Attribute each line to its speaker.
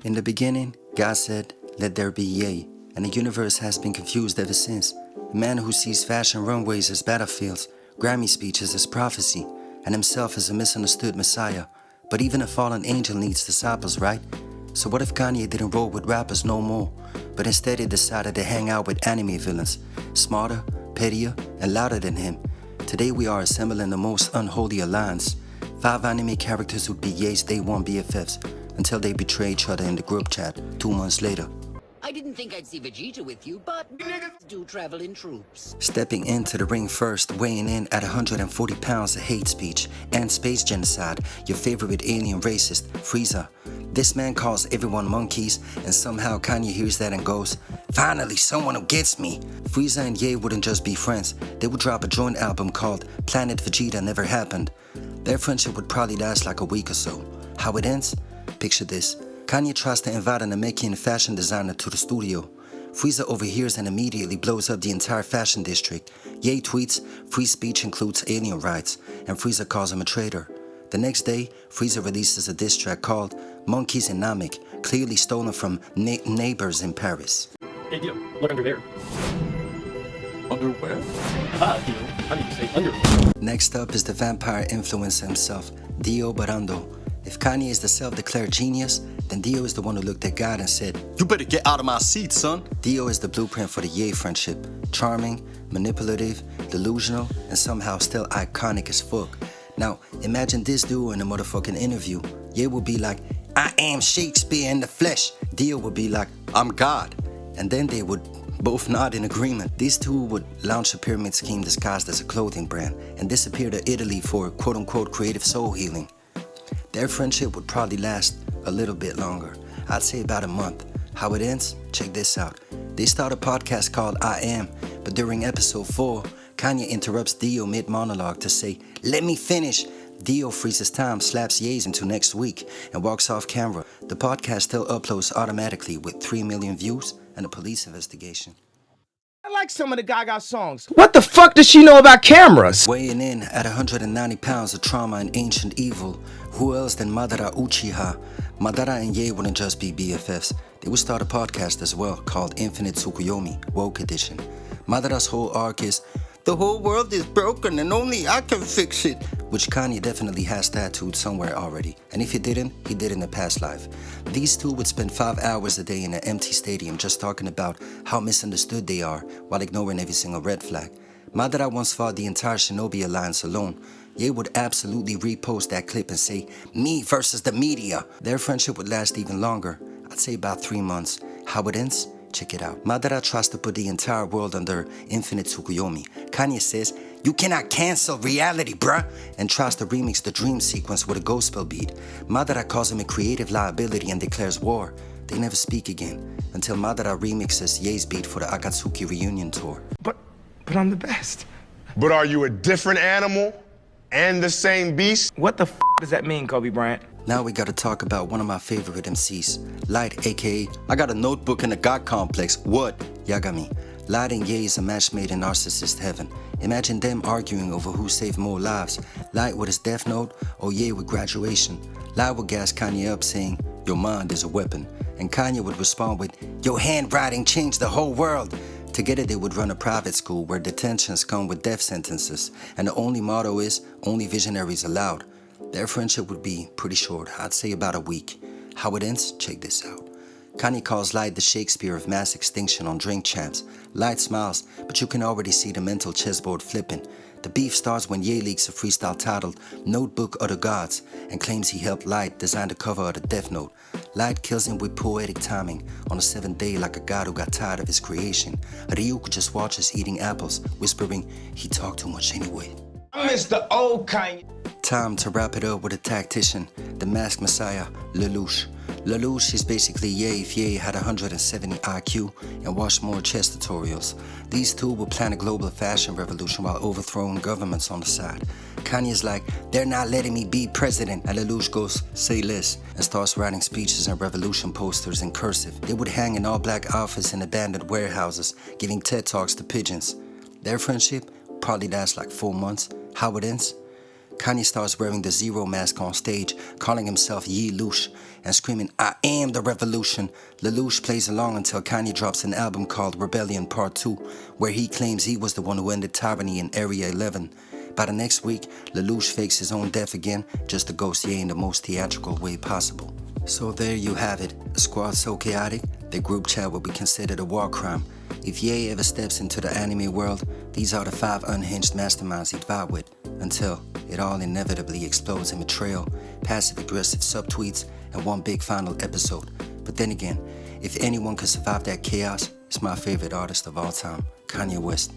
Speaker 1: In the beginning, God said, "Let there be yea," and the universe has been confused ever since. A man who sees fashion runways as battlefields, Grammy speeches as prophecy, and himself as a misunderstood Messiah. But even a fallen angel needs disciples, right? So what if Kanye didn't roll with rappers no more, but instead he decided to hang out with anime villains, smarter, pettier, and louder than him? Today we are assembling the most unholy alliance. 5 anime characters would be Ye's Day 1 BFFs until they betray each other in the group chat 2 months later.
Speaker 2: I didn't think I'd see Vegeta with you, but niggas do travel in troops.
Speaker 1: Stepping into the ring first, weighing in at 140 pounds of hate speech and space genocide, your favorite alien racist, Frieza. This man calls everyone monkeys, and somehow Kanye hears that and goes, "Finally, someone who gets me." Frieza and Ye wouldn't just be friends, they would drop a joint album called Planet Vegeta Never Happened. Their friendship would probably last like a week or so. How it ends? Picture this. Kanye tries to invite an Namekian fashion designer to the studio. Frieza overhears and immediately blows up the entire fashion district. Ye tweets, "Free speech includes alien rights," and Frieza calls him a traitor. The next day, Frieza releases a diss track called Monkeys in Namek, clearly stolen from neighbors in Paris.
Speaker 3: Hey Dio, look under there.
Speaker 4: Underwear?
Speaker 3: Dio, I need to say under.
Speaker 1: Next up is the vampire influencer himself, Dio Barando. If Kanye is the self-declared genius, then Dio is the one who looked at God and said,
Speaker 4: "You better get out of my seat, son."
Speaker 1: Dio is the blueprint for the Ye friendship. Charming, manipulative, delusional, and somehow still iconic as fuck. Now, imagine this duo in a motherfucking interview. Ye would be like, "I am Shakespeare in the flesh." Dio would be like, "I'm God." And then they would both nod in agreement. These two would launch a pyramid scheme disguised as a clothing brand and disappear to Italy for quote-unquote creative soul healing. Their friendship would probably last a little bit longer. I'd say about a month. How it ends? Check this out. They start a podcast called I Am, but during episode 4, Kanye interrupts Dio mid-monologue to say, "Let me finish." Dio freezes time, slaps Ye's into next week, and walks off camera. The podcast still uploads automatically with 3 million views and a police investigation.
Speaker 5: I like some of the Gaga songs. What the fuck does she know about cameras?
Speaker 1: Weighing in at 190 pounds of trauma and ancient evil, who else than Madara Uchiha? Madara and Ye wouldn't just be BFFs. They would start a podcast as well called Infinite Tsukuyomi, Woke Edition. Madara's whole arc is, "The whole world is broken and only I can fix it," which Kanye definitely has tattooed somewhere already. And if he didn't, he did in a past life. These two would spend 5 hours a day in an empty stadium just talking about how misunderstood they are while ignoring every single red flag. Madara once fought the entire Shinobi Alliance alone. Ye would absolutely repost that clip and say, "Me versus the media." Their friendship would last even longer. I'd say about 3 months. How it ends? Check it out. Madara tries to put the entire world under Infinite Tsukuyomi. Kanye says, "You cannot cancel reality, bruh," and tries to remix the dream sequence with a gospel beat. Madara calls him a creative liability and declares war. They never speak again until Madara remixes Ye's beat for the Akatsuki reunion tour.
Speaker 5: But I'm the best.
Speaker 6: But are you a different animal and the same beast?
Speaker 5: What the does that mean, Kobe Bryant?
Speaker 1: Now we gotta talk about one of my favorite MCs, Light, aka I got a notebook in a God complex. What? Yagami. Light and Ye is a match made in narcissist heaven. Imagine them arguing over who saved more lives, Light with his death note or Ye with graduation. Light would gas Kanye up saying, "Your mind is a weapon," and Kanye would respond with, "Your handwriting changed the whole world." Together they would run a private school where detentions come with death sentences, and the only motto is, "Only visionaries allowed." Their friendship would be pretty short, I'd say about a week. How it ends? Check this out. Kanye calls Light the Shakespeare of mass extinction on Drink Champs. Light smiles, but you can already see the mental chessboard flipping. The beef starts when Ye leaks a freestyle titled Notebook of the Gods and claims he helped Light design the cover of the Death Note. Light kills him with poetic timing on the 7th day like a god who got tired of his creation. Ryuk just watches eating apples, whispering, "He talked too much anyway."
Speaker 5: I'm Mr. Old Kanye.
Speaker 1: Time to wrap it up with a tactician, the masked messiah, Lelouch. Lelouch is basically Ye if Ye had 170 IQ and watched more chess tutorials. These two will plan a global fashion revolution while overthrowing governments on the side. Kanye's like, "They're not letting me be president," and Lelouch goes, "Say less," and starts writing speeches and revolution posters in cursive. They would hang in all-black outfits in abandoned warehouses, giving TED Talks to pigeons. Their friendship probably lasts like 4 months. How it ends? Kanye starts wearing the Zero mask on stage, calling himself Ye Lush, and screaming, "I am the revolution." Lelouch plays along until Kanye drops an album called Rebellion Part 2, where he claims he was the one who ended tyranny in Area 11. By the next week, Lelouch fakes his own death again, just to ghost Ye in the most theatrical way possible. So there you have it, a squad so chaotic, their group chat will be considered a war crime. If Ye ever steps into the anime world, these are the 5 unhinged masterminds he'd vibe with, until it all inevitably explodes in betrayal, passive-aggressive subtweets, and one big final episode. But then again, if anyone could survive that chaos, it's my favorite artist of all time, Kanye West.